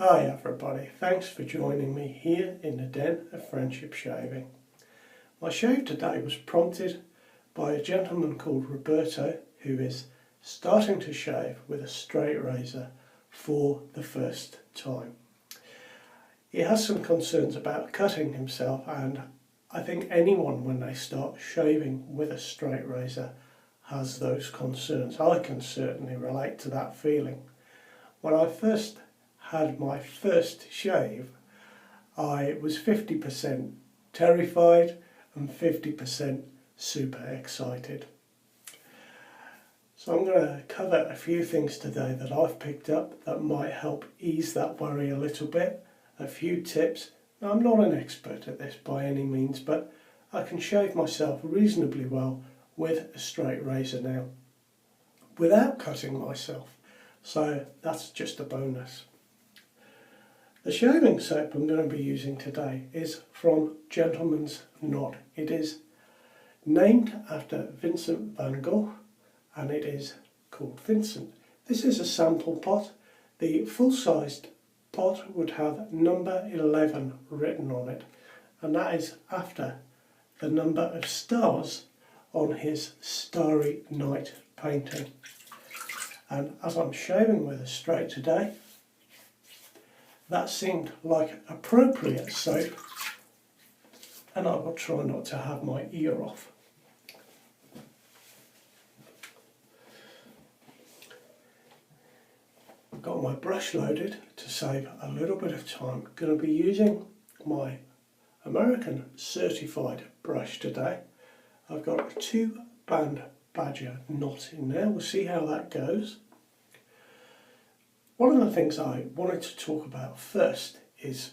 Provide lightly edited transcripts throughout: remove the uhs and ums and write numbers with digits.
Hi everybody, thanks for joining me here in the Den of Friendship Shaving. My shave today was prompted by a gentleman called Roberto who is starting to shave with a straight razor for the first time. He has some concerns about cutting himself, and I think anyone when they start shaving with a straight razor has those concerns. I can certainly relate to that feeling. When I first had my first shave, I was 50% terrified and 50% super excited. So I'm going to cover a few things today that I've picked up that might help ease that worry a little bit. A few tips. Now, I'm not an expert at this by any means, but I can shave myself reasonably well with a straight razor now without cutting myself. So that's just a bonus. The shaving soap I'm going to be using today is from Gentleman's Knot. It is named after Vincent van Gogh and it is called Vincent. This is a sample pot. The full-sized pot would have number 11 written on it, and that is after the number of stars on his Starry Night painting. And as I'm shaving with a straight today, that seemed like appropriate soap, and I will try not to have my ear off. I've got my brush loaded to save a little bit of time. I'm going to be using my American Certifyd brush today. I've got a 2-band badger knot in there. We'll see how that goes. One of the things I wanted to talk about first is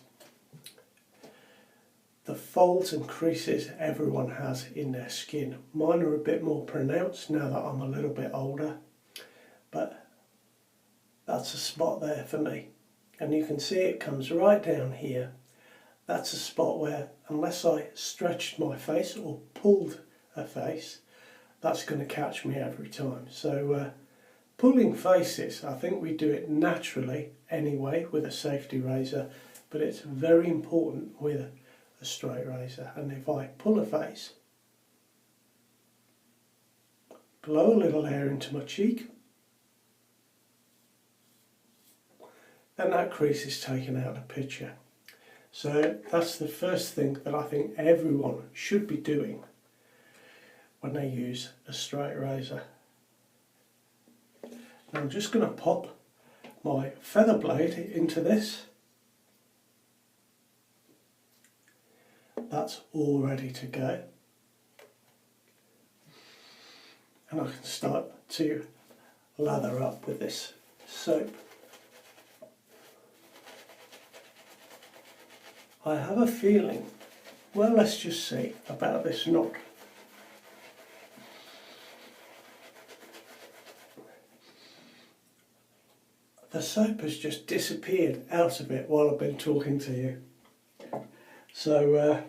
the folds and creases everyone has in their skin. Mine are a bit more pronounced now that I'm a little bit older, but that's a spot there for me. And you can see it comes right down here. That's a spot where, unless I stretched my face or pulled a face, that's going to catch me every time. So pulling faces, I think we do it naturally anyway with a safety razor, but it's very important with a straight razor. And if I pull a face, blow a little air into my cheek, then that crease is taken out of the picture. So that's the first thing that I think everyone should be doing when they use a straight razor. Now I'm just going to pop my feather blade into this. That's all ready to go. And I can start to lather up with this soap. I have a feeling, well, let's just see about this knot. The soap has just disappeared out of it while I've been talking to you. So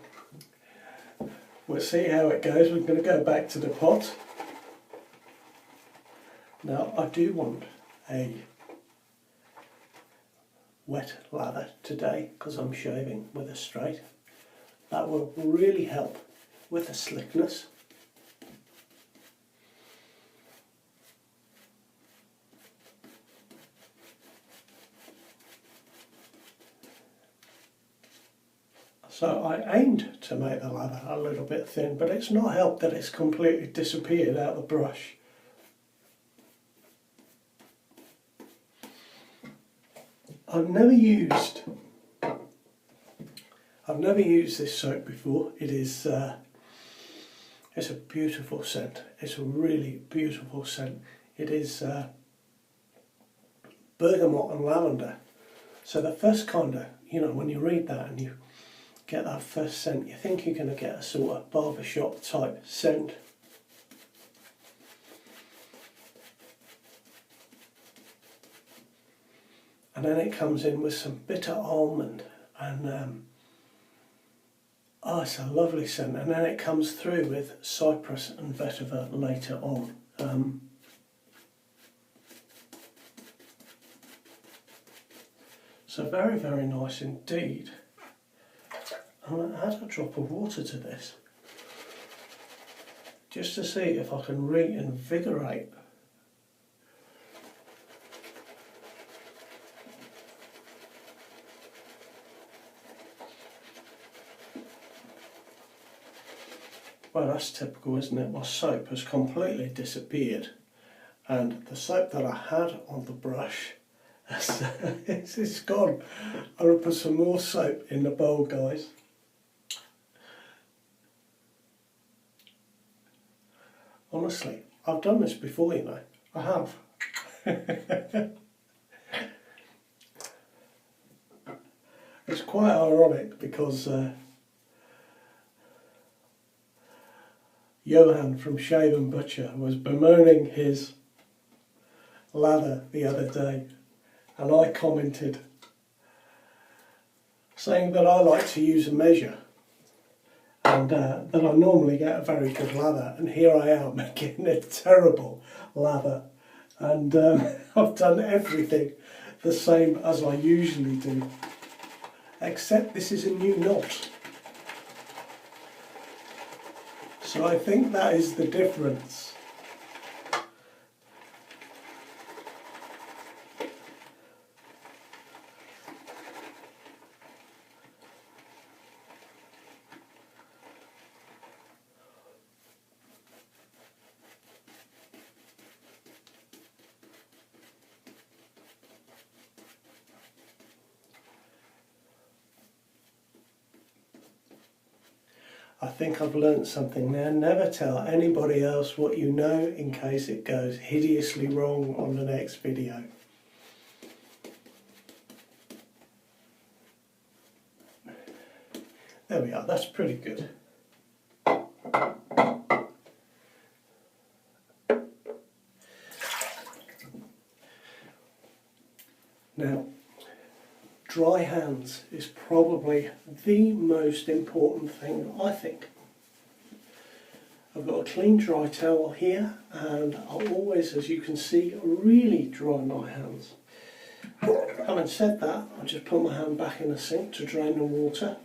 we'll see how it goes. We're going to go back to the pot. Now I do want a wet lather today because I'm shaving with a straight. That will really help with the slickness. So I aimed to make the lather a little bit thin, but it's not helped that it's completely disappeared out of the brush. I've never used this soap before. It is it's a beautiful scent. It's a really beautiful scent. It is bergamot and lavender. So the first kind of, when you read that and you get that first scent, you think you're going to get a sort of barbershop type scent. And then it comes in with some bitter almond and it's a lovely scent. And then it comes through with cypress and vetiver later on. So very, very nice indeed. I'm going to add a drop of water to this, just to see if I can reinvigorate. Well, that's typical, isn't it? My soap has completely disappeared, and the soap that I had on the brush, it's gone. I'm going to put some more soap in the bowl, guys. Honestly, I've done this before, you know. I have. It's quite ironic because Johan from Shave and Butcher was bemoaning his lather the other day, and I commented saying that I like to use a measure and that I normally get a very good lather, and here I am making a terrible lather, and I've done everything the same as I usually do, except this is a new knot. So I think that is the difference. I think I've learnt something now. Never tell anybody else what you know in case it goes hideously wrong on the next video. There we are, that's pretty good. Now, dry hands is probably the most important thing, I think. I've got a clean dry towel here, and I always, as you can see, really dry my hands. Having said that, I just put my hand back in the sink to drain the water.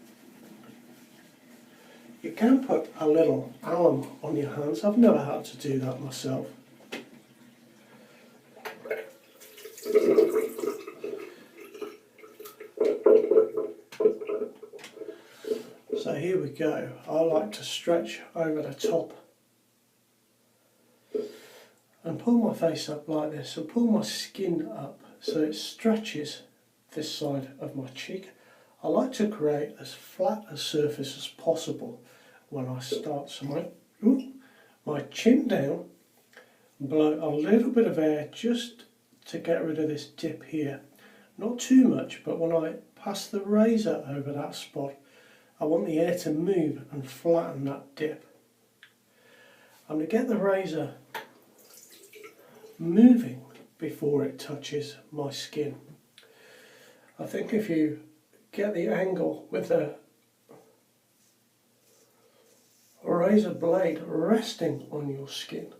You can put a little alum on your hands. I've never had to do that myself. So here we go. I like to stretch over the top and pull my face up like this, and pull my skin up so it stretches this side of my cheek. I like to create as flat a surface as possible when I start. So my chin down, blow a little bit of air just to get rid of this dip here. Not too much, but when I pass the razor over that spot, I want the air to move and flatten that dip. I'm going to get the razor moving before it touches my skin. I think if you get the angle with the razor blade resting on your skin,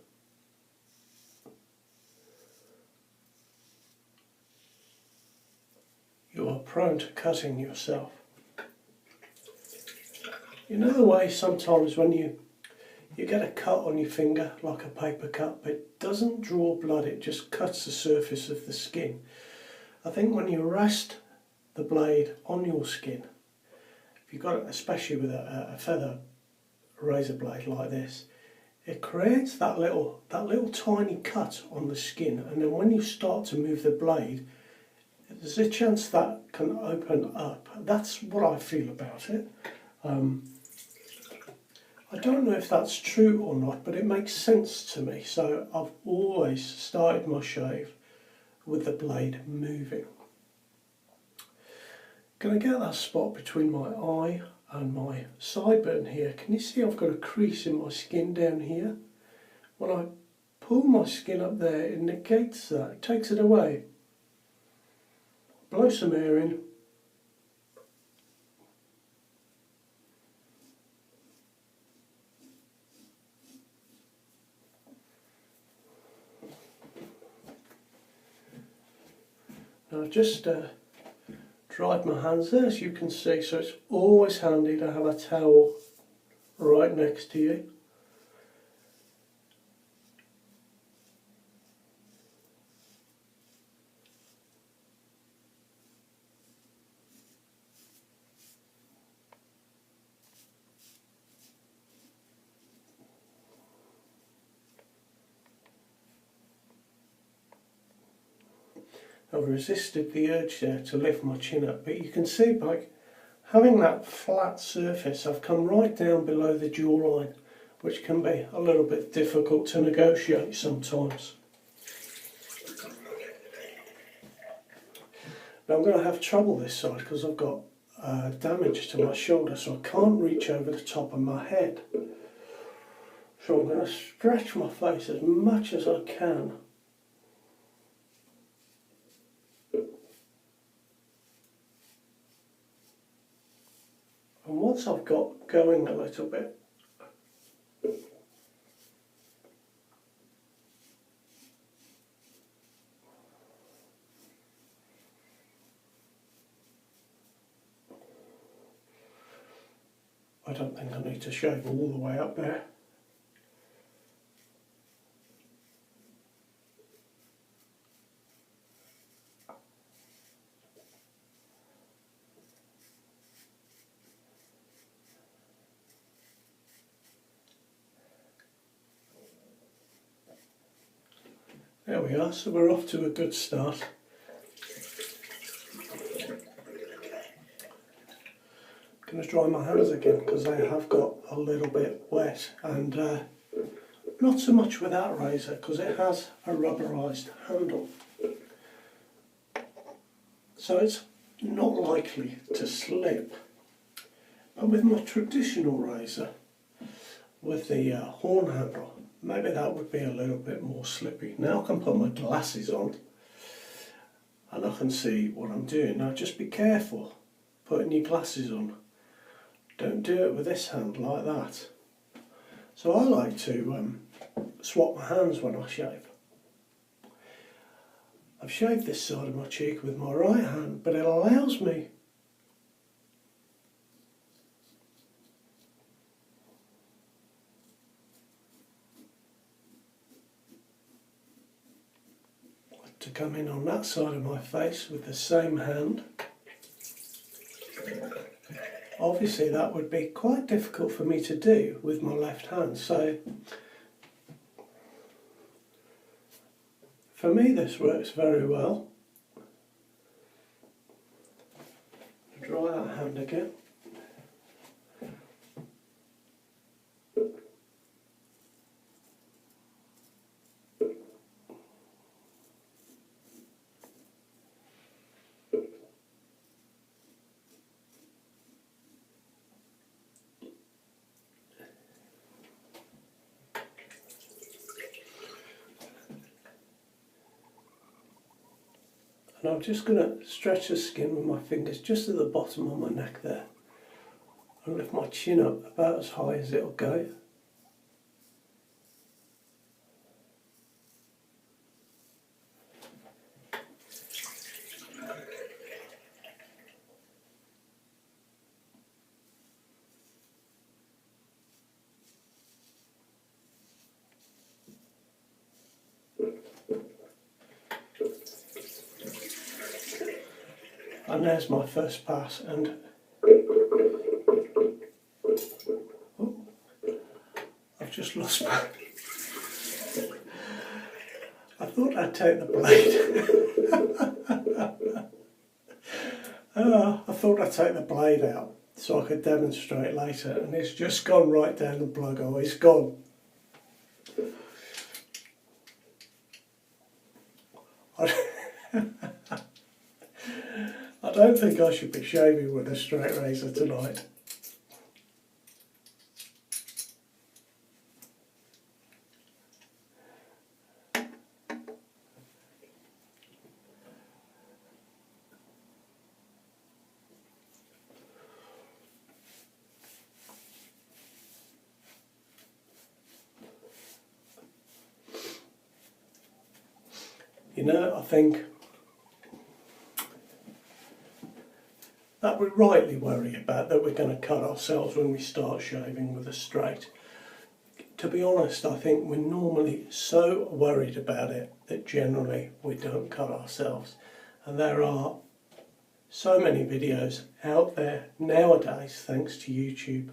you are prone to cutting yourself. You know the way sometimes when you get a cut on your finger, like a paper cut, but it doesn't draw blood, it just cuts the surface of the skin. I think when you rest the blade on your skin, if you've got it, especially with a feather razor blade like this, it creates that little tiny cut on the skin, and then when you start to move the blade, there's a chance that can open up. That's what I feel about it. I don't know if that's true or not, but it makes sense to me. So I've always started my shave with the blade moving. Going to get that spot between my eye and my sideburn here. Can you see I've got a crease in my skin down here? When I pull my skin up there, it negates that, it takes it away. Blow some air in. Now just dried my hands there, as you can see, so it's always handy to have a towel right next to you. I've resisted the urge there to lift my chin up, but you can see by having that flat surface I've come right down below the jawline, which can be a little bit difficult to negotiate sometimes. Now I'm going to have trouble this side because I've got damage to my shoulder, so I can't reach over the top of my head. So I'm going to stretch my face as much as I can. And once I've got going a little bit, I don't think I need to shave all the way up there. There we are, so we're off to a good start. I'm going to dry my hands again because they have got a little bit wet, and not so much with that razor because it has a rubberized handle, so it's not likely to slip. But with my traditional razor, with the horn handle, maybe that would be a little bit more slippy. Now I can put my glasses on and I can see what I'm doing. Now just be careful putting your glasses on. Don't do it with this hand like that. So I like to swap my hands when I shave. I've shaved this side of my cheek with my right hand, but it allows me to come in on that side of my face with the same hand. Obviously that would be quite difficult for me to do with my left hand, so for me this works very well. Dry that hand again. And I'm just going to stretch the skin with my fingers just at the bottom of my neck there and lift my chin up about as high as it'll go. And there's my first pass, and oh, I've just lost my... I thought I'd take the blade. I thought I'd take the blade out so I could demonstrate later, and it's just gone right down the plug hole. It's gone. I don't think I should be shaving with a straight razor tonight. You know, I think that we rightly worry about, that we're going to cut ourselves when we start shaving with a straight. To be honest, I think we're normally so worried about it that generally we don't cut ourselves. And there are so many videos out there nowadays, thanks to YouTube,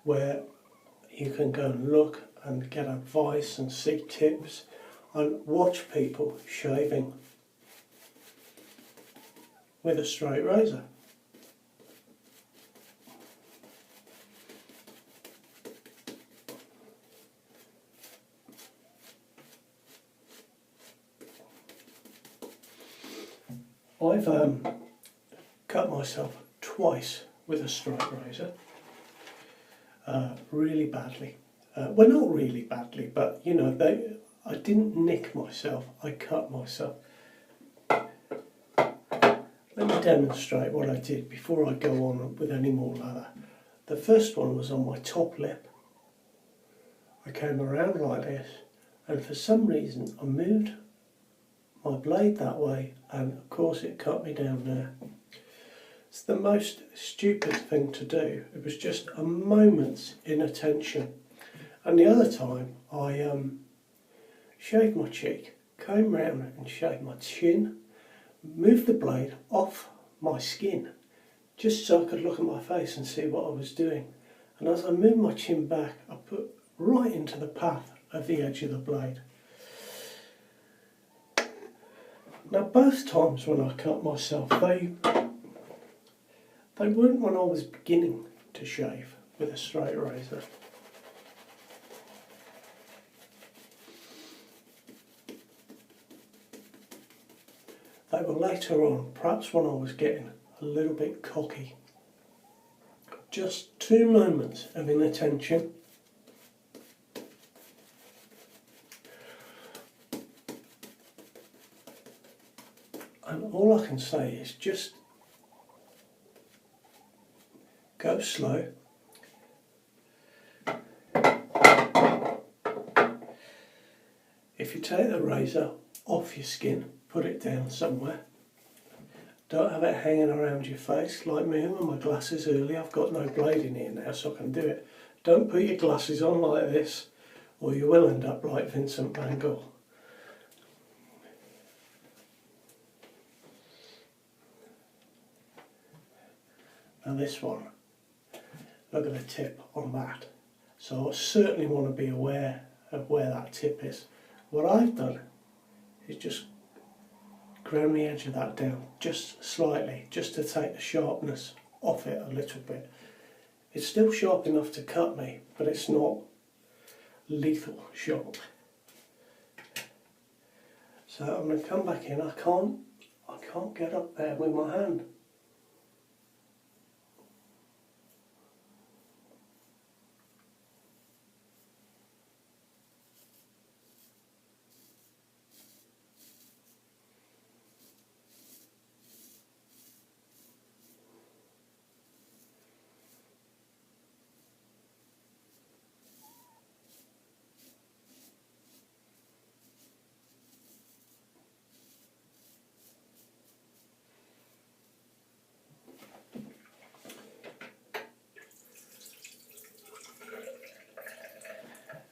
where you can go and look and get advice and see tips and watch people shaving with a straight razor. I've cut myself twice with a straight razor, really badly. Well, not really badly, but you know, I didn't nick myself, I cut myself. Let me demonstrate what I did before I go on with any more lather. The first one was on my top lip. I came around like this, and for some reason I moved my blade that way, and of course it cut me down there. It's the most stupid thing to do. It was just a moment's inattention. And the other time I shaved my cheek, came round and shaved my chin, moved the blade off my skin just so I could look at my face and see what I was doing. And as I moved my chin back, I put right into the path of the edge of the blade. Now both times when I cut myself, they weren't when I was beginning to shave with a straight razor. They were later on, perhaps when I was getting a little bit cocky. Just 2 moments of inattention. And all I can say is just go slow. If you take the razor off your skin, put it down somewhere. Don't have it hanging around your face like me with my glasses earlier. I've got no blade in here now, so I can do it. Don't put your glasses on like this, or you will end up like Vincent van Gogh. Now this one, look at the tip on that. So I certainly want to be aware of where that tip is. What I've done is just ground the edge of that down just slightly, just to take the sharpness off it a little bit. It's still sharp enough to cut me, but it's not lethal sharp. So I'm going to come back in. I can't get up there with my hand.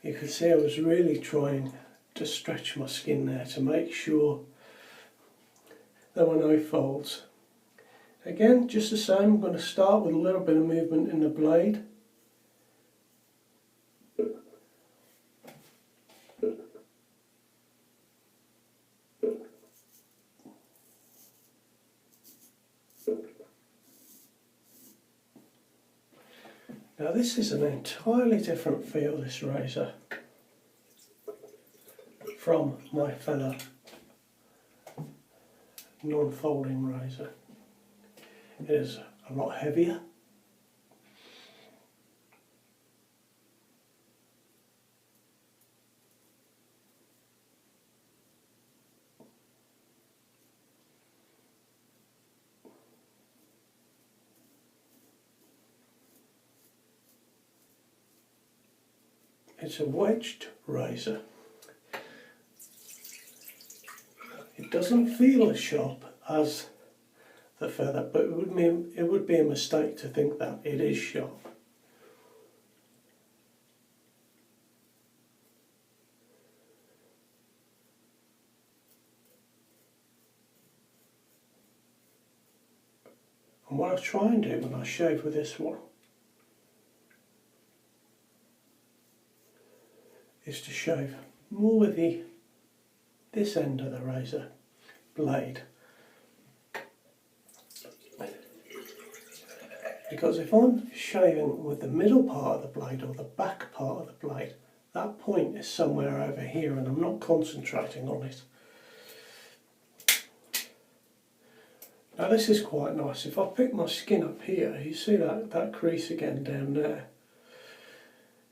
You can see I was really trying to stretch my skin there to make sure there were no folds. Again, just the same, I'm going to start with a little bit of movement in the blade. Now this is an entirely different feel, this razor, from my fellow non-folding razor. It is a lot heavier. It's a wedged razor. It doesn't feel as sharp as the feather, but it would be a mistake to think that it is sharp. And what I try and do when I shave with this one is to shave more with this end of the razor blade, because if I'm shaving with the middle part of the blade or the back part of the blade, that point is somewhere over here and I'm not concentrating on it. Now this is quite nice. If I pick my skin up here, you see that crease again down there.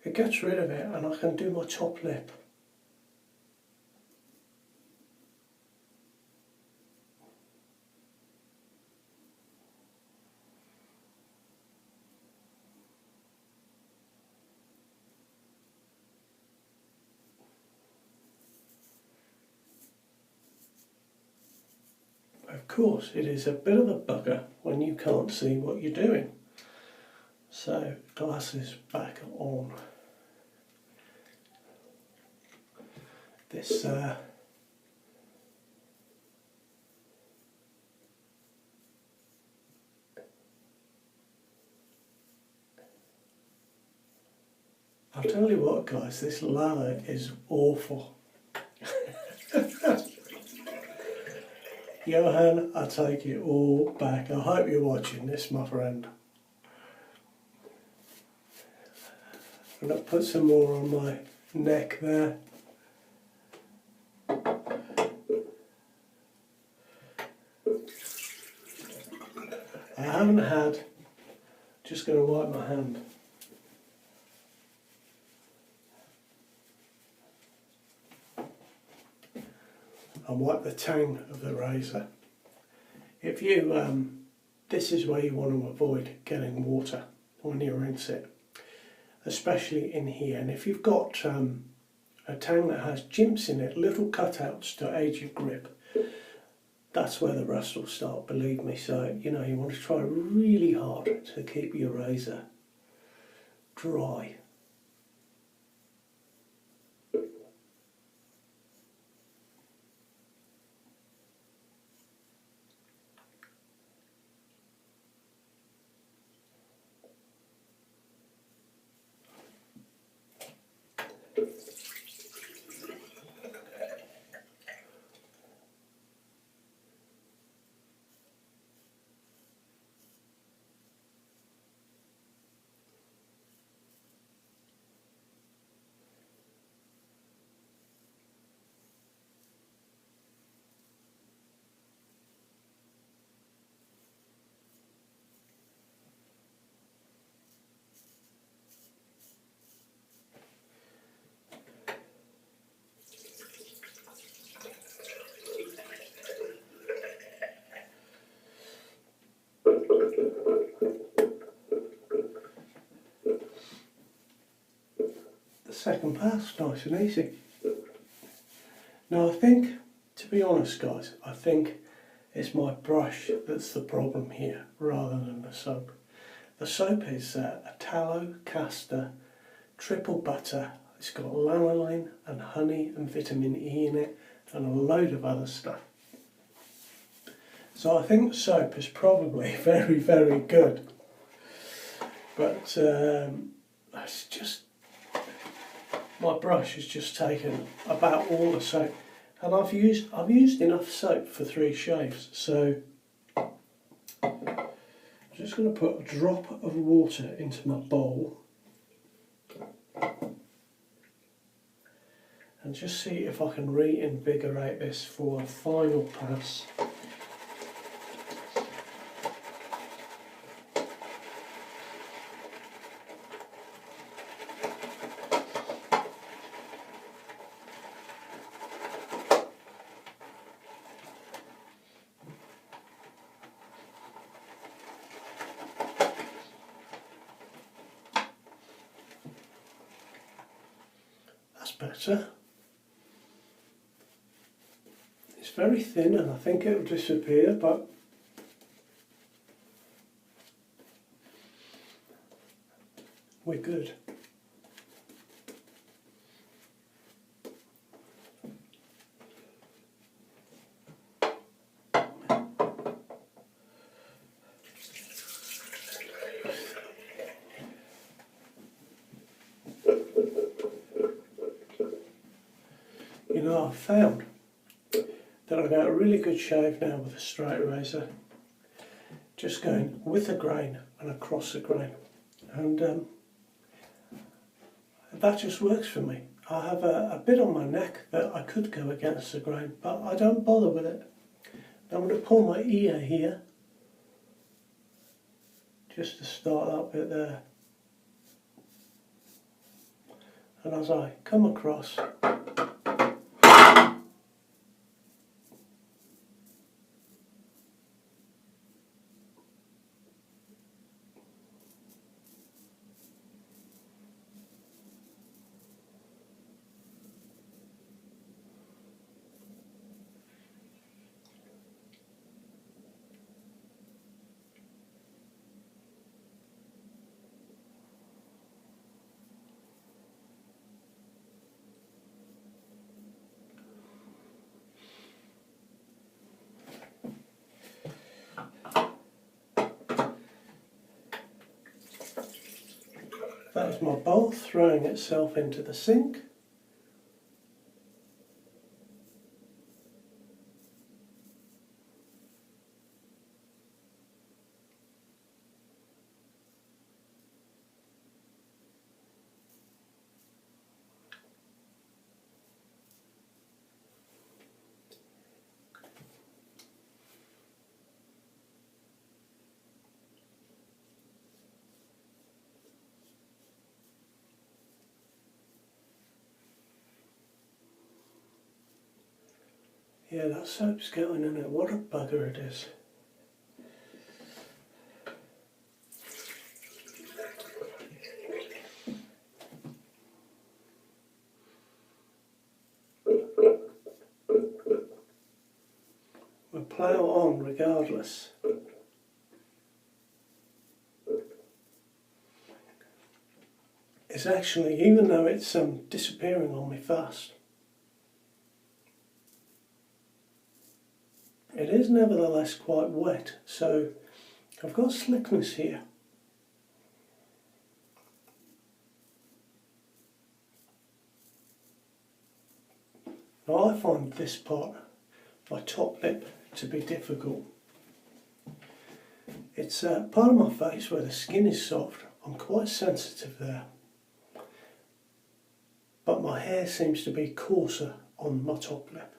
It gets rid of it and I can do my top lip. Of course, it is a bit of a bugger when you can't see what you're doing. So, glasses back on. This I'll tell you what guys, this lather is awful. Johan, I take it all back. I hope you're watching this, my friend. I'm going to put some more on my neck there. I haven't had, just going to wipe my hand. And wipe the tang of the razor. If you, this is where you want to avoid getting water when you rinse it, especially in here. And if you've got a tang that has jimps in it, little cutouts to aid your grip, that's where the rust will start, believe me. So, you know, you want to try really hard to keep your razor dry. Second pass, nice and easy. Now I think, to be honest guys, I think it's my brush that's the problem here rather than the soap. The soap is a tallow, castor, triple butter. It's got lanolin and honey and vitamin E in it and a load of other stuff. So I think the soap is probably very, very good. But it's just, my brush has just taken about all the soap, and I've used enough soap for 3 shaves, so I'm just going to put a drop of water into my bowl and just see if I can reinvigorate this for a final pass. Better. It's very thin and I think it will disappear, but we're good. You know, I've found that I get a really good shave now with a straight razor, just going with the grain and across the grain, and that just works for me. I have a bit on my neck that I could go against the grain, but I don't bother with it. I'm going to pull my ear here, just to start that bit there, and as I come across, that is my bowl throwing itself into the sink. Yeah, that soap's going in it. What a bugger it is. We'll plough on regardless. It's actually, even though it's disappearing on me fast, it is nevertheless quite wet, so I've got slickness here. Now I find this part, my top lip, to be difficult. It's part of my face where the skin is soft. I'm quite sensitive there. But my hair seems to be coarser on my top lip.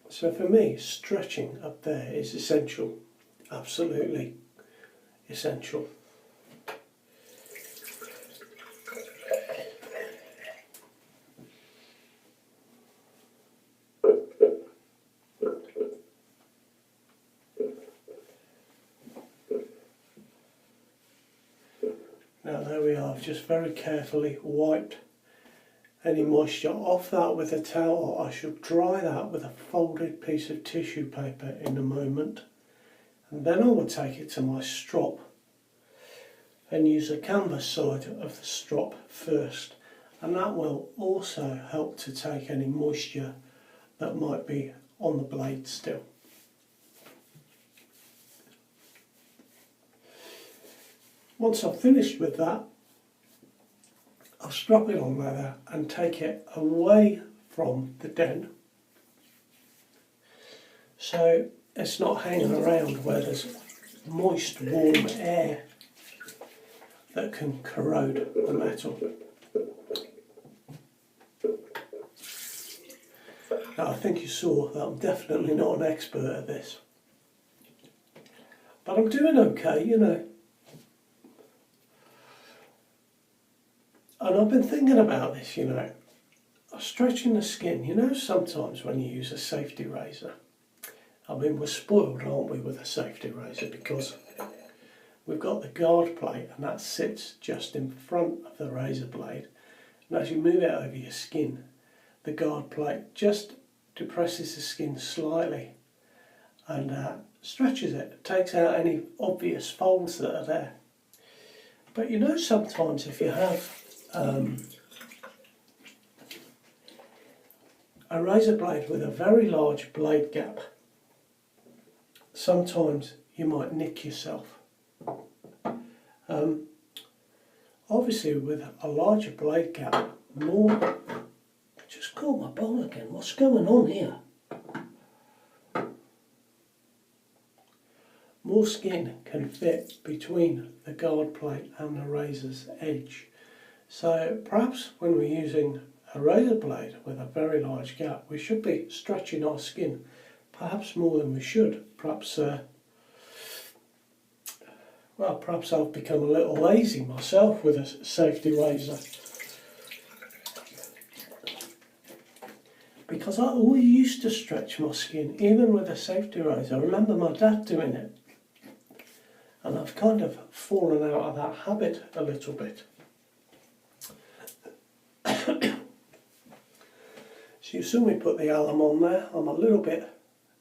So for me, stretching up there is essential, absolutely essential. Now there we are, I've just very carefully wiped any moisture off that with a towel. I should dry that with a folded piece of tissue paper in a moment, and then I will take it to my strop and use the canvas side of the strop first, and that will also help to take any moisture that might be on the blade still. Once I've finished with that, I'll strap it on leather and take it away from the den, so it's not hanging around where there's moist, warm air that can corrode the metal. Now I think you saw that I'm definitely not an expert at this, but I'm doing okay, you know. And I've been thinking about this, you know, stretching the skin. You know, sometimes when you use a safety razor, I mean, we're spoiled, aren't we, with a safety razor, because we've got the guard plate and that sits just in front of the razor blade, and as you move it over your skin, the guard plate, just depresses the skin slightly and stretches it, takes out any obvious folds that are there. But you know, sometimes if you have a razor blade with a very large blade gap, sometimes you might nick yourself. Obviously with a larger blade gap, more... Just caught my bowl again, what's going on here? More skin can fit between the guard plate and the razor's edge. So perhaps when we're using a razor blade with a very large gap, we should be stretching our skin perhaps more than we should. Perhaps perhaps I've become a little lazy myself with a safety razor, because I always used to stretch my skin even with a safety razor. I remember my dad doing it, and I've kind of fallen out of that habit a little bit. So you saw me put the alum on there. I'm a little bit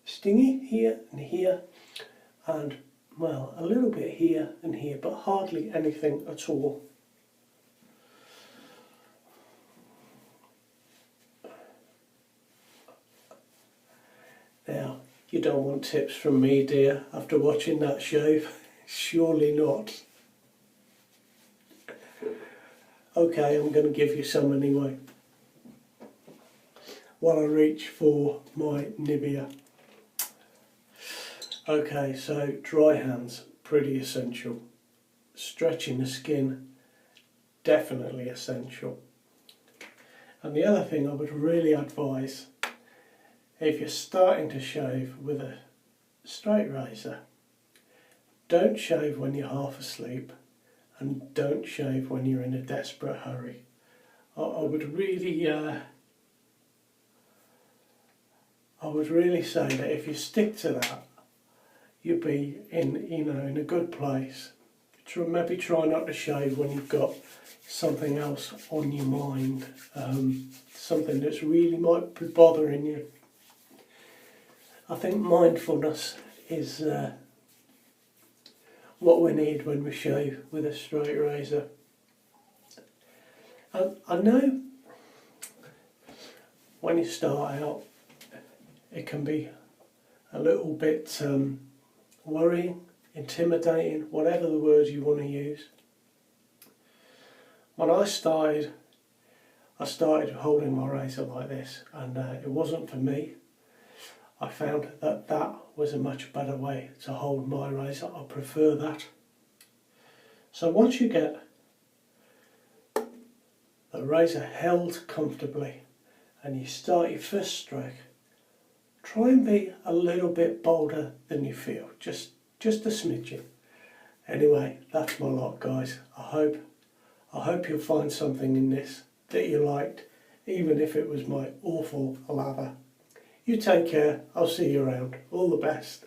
stingy here and here, and well, a little bit here and here, but hardly anything at all. Now, you don't want tips from me, dear, after watching that shave? Surely not. Okay, I'm going to give you some anyway, while I reach for my Nivea. Okay, so dry hands, pretty essential. Stretching the skin, definitely essential. And the other thing I would really advise, if you're starting to shave with a straight razor, don't shave when you're half asleep, and don't shave when you're in a desperate hurry. I would really say that if you stick to that, you'll be in a good place. Maybe try not to shave when you've got something else on your mind, something that's really might be bothering you. I think mindfulness is what we need when we shave with a straight razor. I know when you start out it can be a little bit worrying, intimidating, whatever the words you want to use. When I started holding my razor like this, and it wasn't for me. I found that that was a much better way to hold my razor. I prefer that. So once you get the razor held comfortably and you start your first stroke, try and be a little bit bolder than you feel, just a smidgen. Anyway, that's my lot, guys. I hope you'll find something in this that you liked, even if it was my awful lather. You take care, I'll see you around. All the best.